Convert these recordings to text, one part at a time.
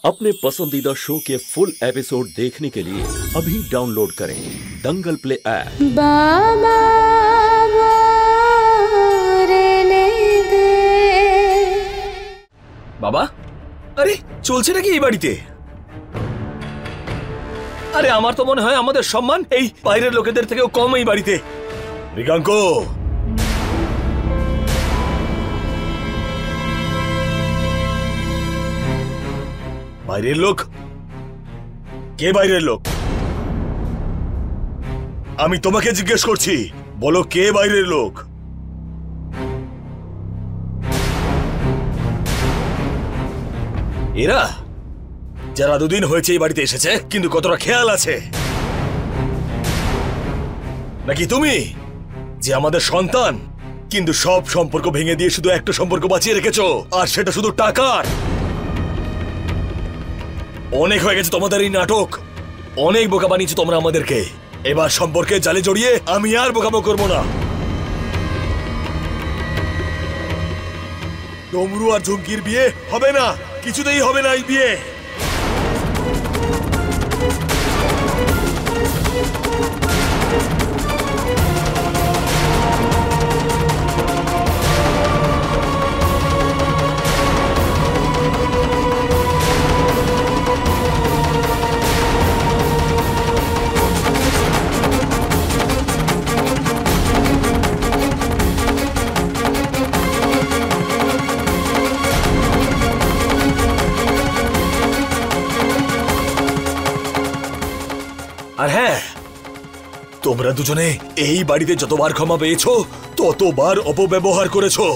अपने पसंदीदा शो के फुल एपिसोड देखने के लिए अभी डाउनलोड करें दंगल प्ले ऐप। বাবা, আরে চলছে নাকি এই বাড়িতে? আরে আমার তো মনে হয় আমাদের সম্মান এই বাইরের লোকেদের থেকেও কম এই বাড়িতে। মৃগাঙ্ক, বাইরের লোক? কে বাইরের লোক? আমি তোমাকে জিজ্ঞেস করছি, বলো কে বাইরের লোক? এরা যারা দুদিন হয়েছে এই বাড়িতে এসেছে, কিন্তু কতটা খেয়াল আছে? নাকি তুমি যে আমাদের সন্তান, কিন্তু সব সম্পর্ক ভেঙে দিয়ে শুধু একটা সম্পর্ক বাঁচিয়ে রেখেছো, আর সেটা শুধু টাকার? অনেক হয়ে গেছে তোমাদের এই নাটক, অনেক বোকা বানিয়েছো তোমরা আমাদেরকে। এবার সম্পর্কে জালে জড়িয়ে আমি আর বোকামো করবো না। ডমরু আর ঝুমকির বিয়ে হবে না, কিছুতেই হবে না এই বিয়ে। আর হ্যাঁ, তোমরা দুজনে এই বাড়িতে যতবার ক্ষমা পেয়েছো ততবার অপব্যবহার করেছো,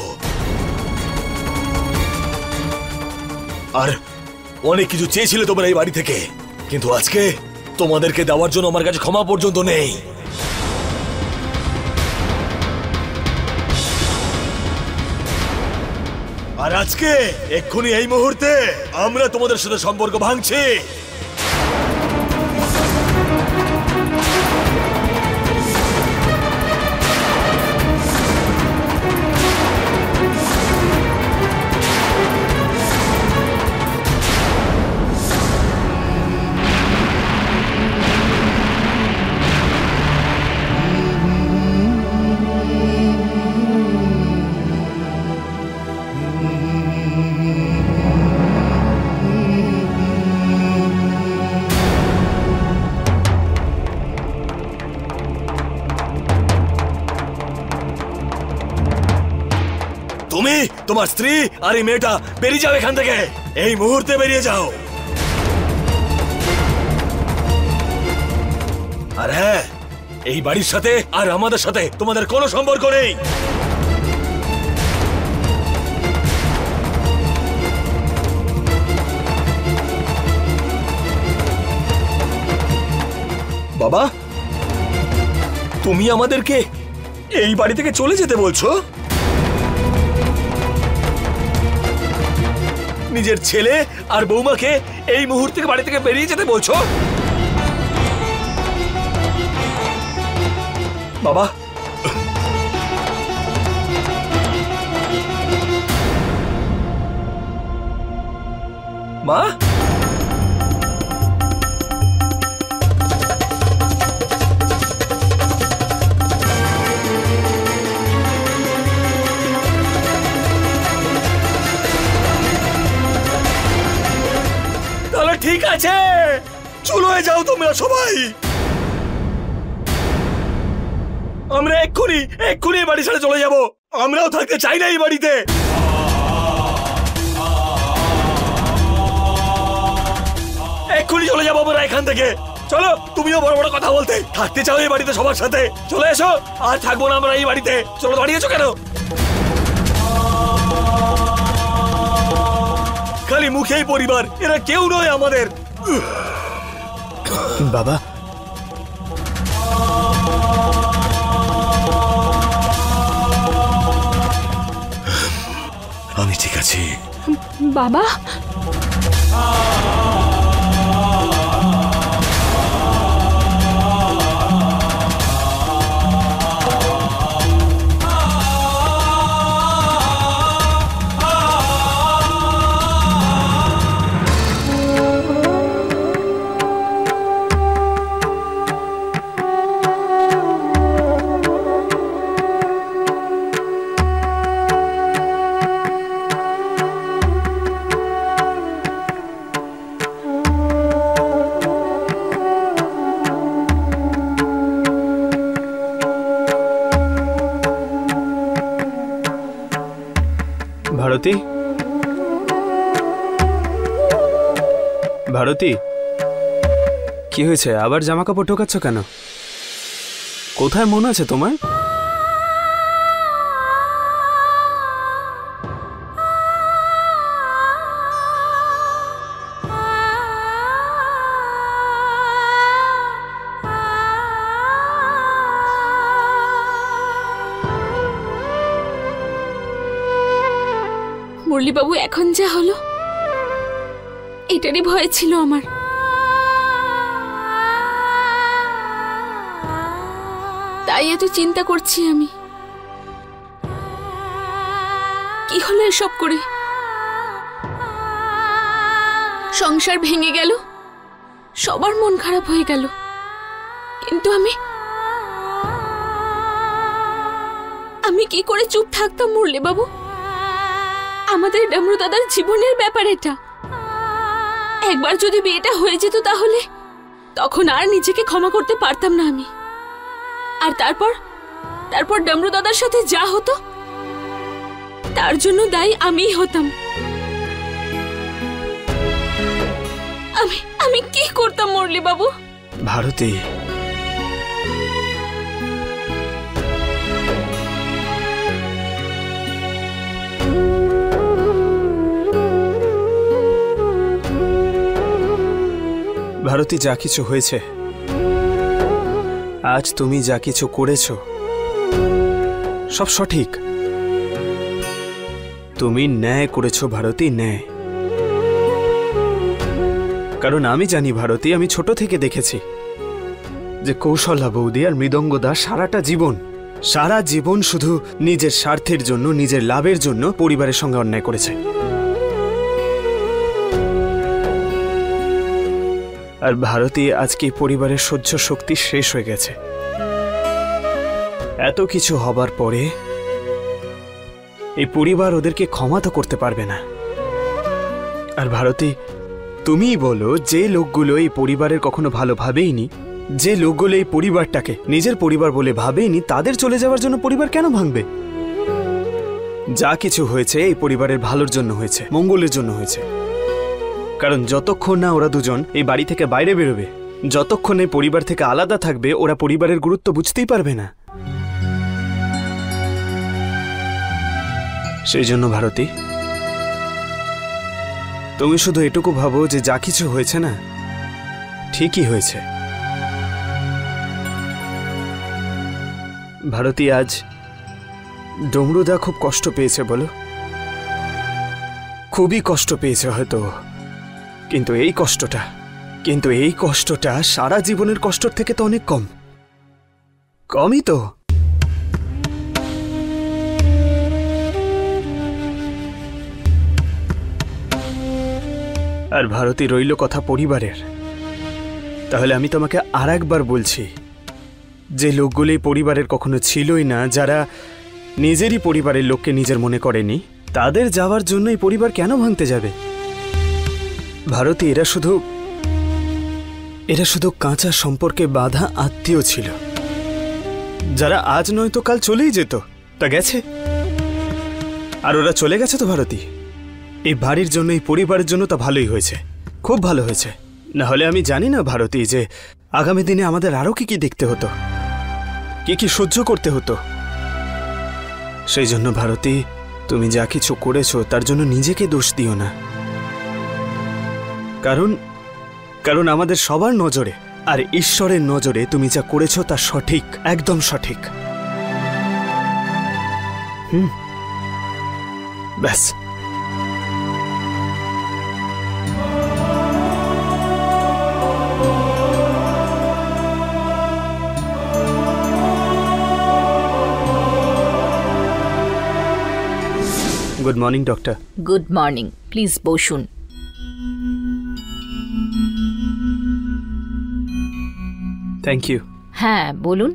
আর অনেক কিছু চেয়েছিলে তোমরা এই বাড়ি থেকে, কিন্তু আজকে তোমাদেরকে দেওয়ার জন্য আমার কাছে ক্ষমা পর্যন্ত নেই। আর আজকে এক্ষুনি এই মুহূর্তে আমরা তোমাদের সাথে সম্পর্ক ভাঙছি। তুমি, তোমার স্ত্রী আর এই মেয়েটা বেরিয়ে যাও এখান থেকে, এই মুহূর্তে বেরিয়ে যাও। আর হ্যাঁ, এই বাড়ির সাথে আর আমাদের সাথে তোমাদের কোনো সম্পর্ক নেই। বাবা, তুমি আমাদেরকে এই বাড়ি থেকে চলে যেতে বলছো? নিজের ছেলে আর বৌমাকে এই মুহূর্তে বাড়ি থেকে বেরিয়ে যেতে বলছো? বাবা, মা, ঠিক আছে, চলে যাও তোমরা সবাই। আমরা এক্ষুনি এই বাড়ি ছেড়ে চলে যাব। আমরাও থাকতে চাই না এই বাড়িতে। এক্ষুনি চলে যাবো আমরা এখান থেকে। চলো, তুমিও বড় বড় কথা বলতে থাকতে চাও এই বাড়িতে সবার সাথে, চলে এসো। আর থাকবো না আমরা এই বাড়িতে। চলো, দাঁড়িয়েছো কেন? খালি মুখেই পরিবার, এরা কেউ নয় আমাদের। বাবা, আমি ঠিক আছি। বাবা, ভারতী, ভারতী, কি হয়েছে? আবার জামা কাপড় ঢোকাচ্ছ কেন? কোথায় মন আছে তোমার? মুরলীবাবু, এখন যা হলো এটারই ভয় ছিল আমার। তাই এত চিন্তা করছি আমি। কি হলো এসব করে? সংসার ভেঙে গেল, সবার মন খারাপ হয়ে গেল, কিন্তু আমি কি করে চুপ থাকতাম মুরলীবাবু? আমাদের ডমরু দাদার জীবনের ব্যাপার এটা। একবার যদি বিয়েটা হয়ে যেত তাহলে তখন আর নিজেকে ক্ষমা করতে পারতাম না আমি। আর তারপর ডমরু দাদার সাথে যা হতো তার জন্য দায়ী আমিই হতাম। আমি কি করতাম মুরলীবাবু? ভারতী, ভারতী, যা কিছু হয়েছে, আজ তুমি যা কিছু করেছ সব সঠিক। তুমি ন্যায় করেছ ভারতী, ন্যায়। কারণ আমি জানি ভারতী, আমি ছোট থেকে দেখেছি যে কৌশলা বৌদি আর মৃদঙ্গদা সারা জীবন শুধু নিজের স্বার্থের জন্য, নিজের লাভের জন্য পরিবারের সঙ্গে অন্যায় করেছে। আর ভারতী, আজকে পরিবারের সহ্য শক্তি শেষ হয়ে গেছে। এত কিছু হবার পরে এই পরিবার ওদেরকে ক্ষমা তো করতে পারবে না। আর ভারতী, তুমিই বলো, যে লোকগুলো এই পরিবারের কখনো ভালো ভাবেইনি, যে লোকগুলো এই পরিবারটাকে নিজের পরিবার বলে ভাবেইনি, তাদের চলে যাওয়ার জন্য পরিবার কেন ভাঙবে? যা কিছু হয়েছে এই পরিবারের ভালোর জন্য হয়েছে, মঙ্গলের জন্য হয়েছে। কারণ যতক্ষণ না ওরা দুজন এই বাড়ি থেকে বাইরে বেরোবে, যতক্ষণ এই পরিবার থেকে আলাদা থাকবে, ওরা পরিবারের গুরুত্ব বুঝতেই পারবে না। সেই জন্য ভারতী, তুমি শুধু এটুকু ভাবো যে যা কিছু হয়েছে না, ঠিকই হয়েছে। ভারতী, আজ ডমরুদা খুব কষ্ট পেয়েছে, বলো? খুবই কষ্ট পেয়েছে হয়তো, কিন্তু এই কষ্টটা সারা জীবনের কষ্টর থেকে তো অনেক কমই তো। আর ভারতী, রইল কথা পরিবারের, তাহলে আমি তোমাকে আর একবার বলছি, যে লোকগুলো এই পরিবারের কখনো ছিলই না, যারা নিজেরই পরিবারের লোককে নিজের মনে করেনি, তাদের যাওয়ার জন্য এই পরিবার কেন ভাঙতে যাবে? ভারতী, এরা শুধু কাঁচা সম্পর্কে বাঁধা আত্মীয় ছিল, যারা আজ নয়তো কাল চলেই যেত। তা গেছে, আর ওরা চলে গেছে তো ভারতী। এই বাড়ির জন্য, এই পরিবারের জন্য তা ভালোই হয়েছে, খুব ভালো হয়েছে। না হলে আমি জানি না ভারতী, যে আগামী দিনে আমাদের আরো কি দেখতে হতো, কি সহ্য করতে হতো। সেই জন্য ভারতী, তুমি যা কিছু করেছো তার জন্য নিজেকে দোষ দিও না। কারণ আমাদের সবার নজরে আর ঈশ্বরের নজরে তুমি যা করেছো তা সঠিক, একদম সঠিক। ব্যাস। Good morning doctor. Good morning, please বসুন। Thank you. হ্যাঁ বলুন।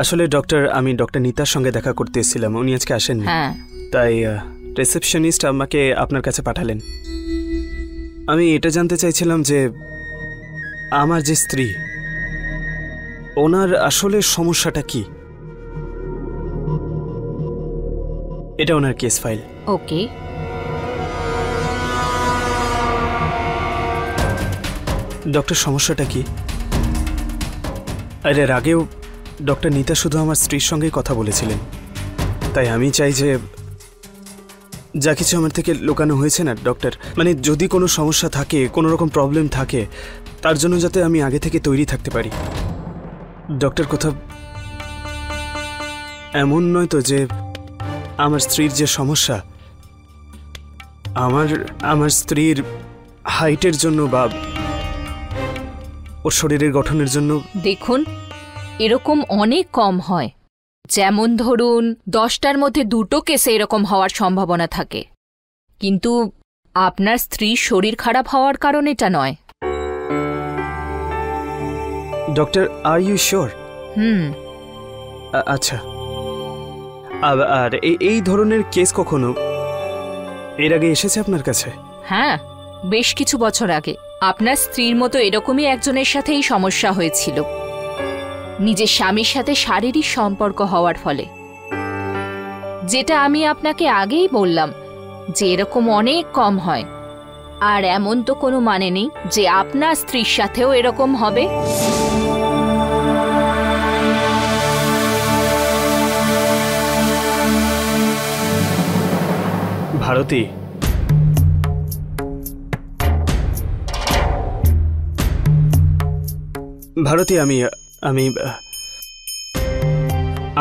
আসলে ডক্টর, আমি ডক্টর নীতার সঙ্গে দেখা করতে এসেছিলাম, উনি আজকে আসেননি। হ্যাঁ, তাই রিসেপশনিস্ট আমাকে আপনার কাছে পাঠালেন। আমি এটা জানতে চাইছিলাম যে আমার যে স্ত্রী, ওনার আসলে সমস্যাটা কি? এটা ওনার কেস ফাইল। ওকে। ডক্টর, সমস্যাটা কি? আরে এর আগেও ডক্টর নীতা শুধু আমার স্ত্রীর সঙ্গেই কথা বলেছিলেন, তাই আমি চাই যে যা কিছু আমার থেকে লুকানো হয়েছে না ডক্টর, মানে যদি কোনো সমস্যা থাকে, কোনো রকম প্রবলেম থাকে, তার জন্য যাতে আমি আগে থেকে তৈরি থাকতে পারি। ডক্টর, কথা এমন নয় তো যে আমার স্ত্রীর যে সমস্যা, আমার স্ত্রীর হাইটের জন্য বা ওর শরীরের গঠনের জন্য? দেখুন, এরকম অনেক কম হয়। যেমন ধরুন 10টার মধ্যে 2টো কেসে এরকম হওয়ার সম্ভাবনা থাকে, কিন্তু আপনার স্ত্রীর শরীর খারাপ হওয়ার কারণ এটা নয়। Doctor, are you sure? আচ্ছা, আর এই ধরনের কেস কখনো এর আগে এসেছে আপনার কাছে? হ্যাঁ, বেশ কিছু বছর আগে আপনার স্ত্রীর মতো এরকমই একজনের সাথে এই সমস্যা হয়েছিল, নিজের স্বামীর সাথে শারীরিক সম্পর্ক হওয়ার ফলে। যেটা আমি আপনাকে আগেই বললাম যে এরকম অনেক কম হয়, আর এমন তো কোনো মানে নেই যে আপনার স্ত্রীর সাথেও এরকম হবে। ভারতী, ভারতী,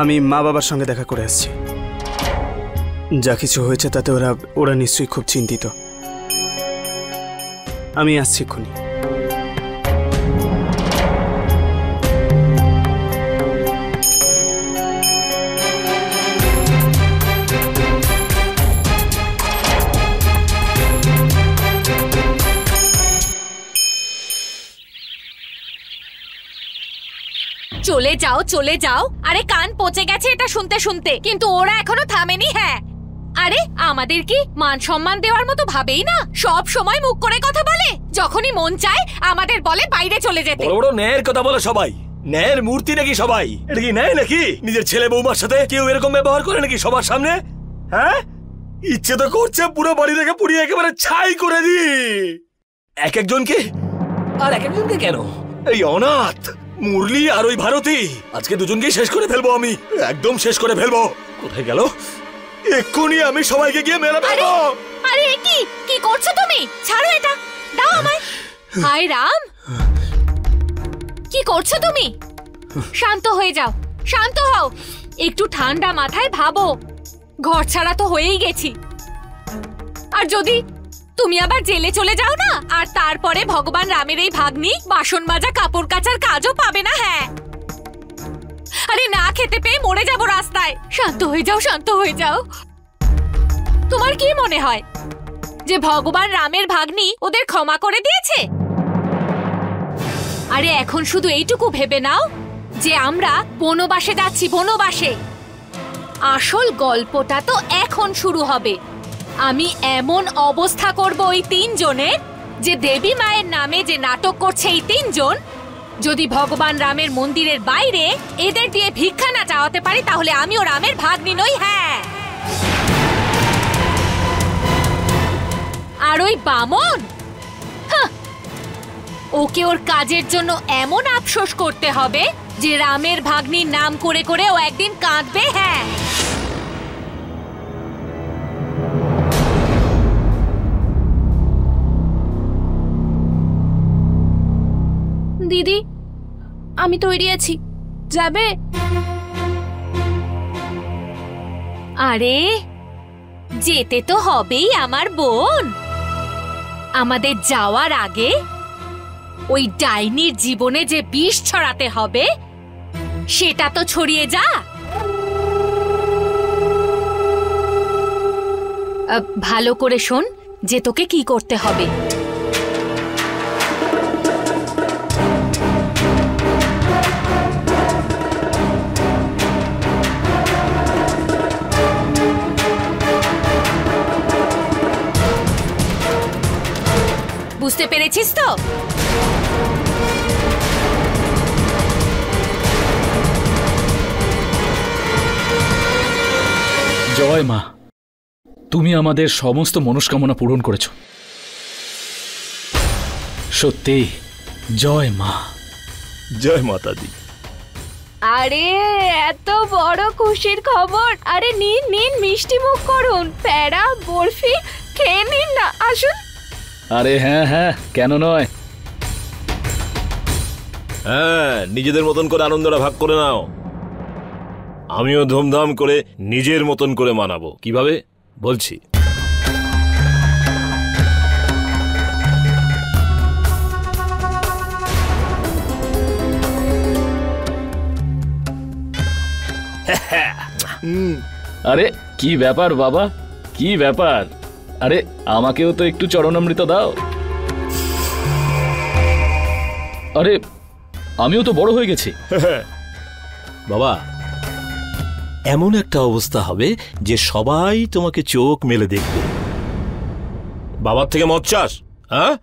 আমি মা বাবার সঙ্গে দেখা করে আসছি। যা কিছু হয়েছে তাতে ওরা নিশ্চয়ই খুব চিন্তিত। আমি আসছি এক্ষুনি। চলে যাও, চলে যাও। আরে কান পচে গেছে এটা শুনতে শুনতে, কিন্তু ওরা এখনো থামেনি। হ্যাঁ, আরে আমাদের কি মান সম্মান দেওয়ার মতো ভাবেই না? সব সময় মুখ করে কথা বলে, যখনই মন চায় আমাদের বলে বাইরে চলে যেতে। বড় বড় ন্যায়ের কথা বলে সবাই। ন্যায়ের মূর্তি নাকি সবাই? এটা কি ন্যায় নাকি? নিজের ছেলে বৌমার সাথে কেউ এরকম ব্যবহার করে নাকি সবার সামনে? হ্যাঁ, ইচ্ছে তো করছে পুরো বাড়ি থেকে পুড়িয়ে একেবারে ছাই করে দি। এক একজনকে কেন? এই অনাথ মুরলি আর ওই ভারতী, আজকে দুজনকেই শেষ করে ফেলবো আমি, একদম শেষ করে ফেলবো। কোথায় গেল? এক্ষুনি আমি সবাইকে গিয়ে মেরে ফেলবো। আরে কি করছো তুমি? ছাড়ো এটা, দাও আমায়। হায় রাম, কি করছো তুমি? শান্ত হয়ে যাও, শান্ত হও। একটু ঠান্ডা মাথায় ভাবো, ঘর ছাড়া তো হয়েই গেছি, আর যদি তুমি আবার জেলে চলে যাও না, আর তারপরে ভগবান রামের এই ভাগ্নি বাসন মাজা কাপড় কাচার কাজও পাবে না। হ্যাঁ, আরে না খেতে পেয়ে মরে যাবো রাস্তায়। শান্ত হয়ে যাও, শান্ত হয়ে যাও। তোমার কি মনে হয় যে ভগবান রামের ভাগ্নি ওদের ক্ষমা করে দিয়েছে? আরে এখন শুধু এইটুকু ভেবে নাও যে আমরা বনবাসে যাচ্ছি, বনবাসে। আসল গল্পটা তো এখন শুরু হবে। আমি এমন অবস্থা করব ওই 3 জনের, যে দেবী মায়ের নামে যে নাটক করছে এই 3 জন, যদি ভগবান রামের মন্দিরের বাইরে এদের দিয়ে ভিক্ষা না চাওয়াতে পারি, তাহলে আমিও রামের ভাগ্নি নই। হ্যাঁ, আর ওই বামন, ওকে ওর কাজের জন্য এমন আফসোস করতে হবে যে রামের ভাগ্নির নাম করে করে ও একদিন কাঁদবে। হ্যাঁ, দিদি, আমি তৈরি আছি, যাবে? আরে যেতে তো হবেই আমার বোন। আমাদের যাওয়ার আগে ওই ডাইনির জীবনে যে বিষ ছড়াতে হবে সেটা তো ছড়িয়ে যা। ভালো করে শোন যে তোকে কি করতে হবে। বুঝতে পেরেছিস তো? জয় মা, তুমি আমাদের সমস্ত মনস্কামনা পূরণ করেছ। সত্যি জয় মা। জয় মাতা দি। আরে এত বড় খুশির খবর! আরে নিন নিন, মিষ্টি মুখ করুন, প্যাড়া বরফি খেয়ে নিন না, আসুন। আরে হ্যাঁ হ্যাঁ, কেন নয়। হ্যাঁ, নিজেদের মতন করে আনন্দটা ভাগ করে নাও। আমিও ধুমধাম করে নিজের মতন করে মানাবো। কিভাবে বলছি। আরে কি ব্যাপার বাবা, কি ব্যাপার? আরে আমাকেও তো একটু চরণামৃত দাও। আরে আমিও তো বড় হয়ে গেছি। বাবা, এমন একটা অবস্থা হবে যে সবাই তোমাকে চোখ মেলে দেখবে। বাবার থেকে মদ চাস? হ্যাঁ,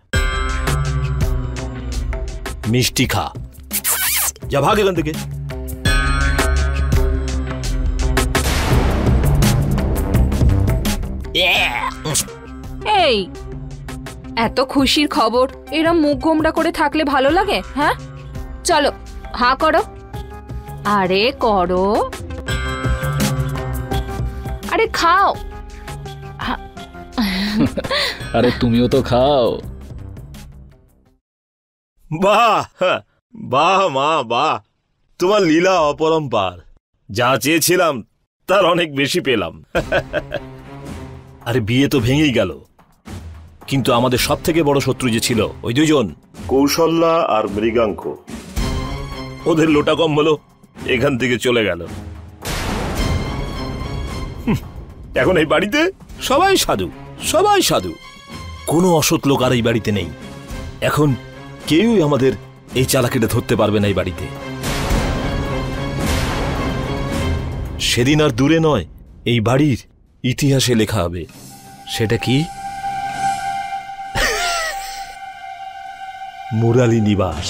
মিষ্টি খা, যা ভাগ এখান থেকে। এই এত খুশির খবর, এরম মুখ গোমড়া করে থাকলে ভালো লাগে? হ্যাঁ, চলো হাঁ করো। আরে করো, আরে খাও। আরে তুমিও তো খাও। বাহ বাহ মা বাহ, তোমার লীলা অপরম্পার। যা চেয়েছিলাম তার অনেক বেশি পেলাম। আরে বিয়ে তো ভেঙেই গেল, কিন্তু আমাদের সব থেকে বড় শত্রু যে ছিল ওই দুজন, কৌশল্যা আর মৃগাঙ্ক, ওদের লোটা কম হলো, এখান থেকে চলে গেল। এখন এই বাড়িতে সবাই সাধু, সবাই সাধু। কোনো অসৎ লোক আর এই বাড়িতে নেই। এখন কেউই আমাদের এই চালাকিটা ধরতে পারবে না এই বাড়িতে। সেদিন আর দূরে নয়, এই বাড়ির ইতিহাসে লেখা হবে। সেটা কি? মুরালি নিবাস।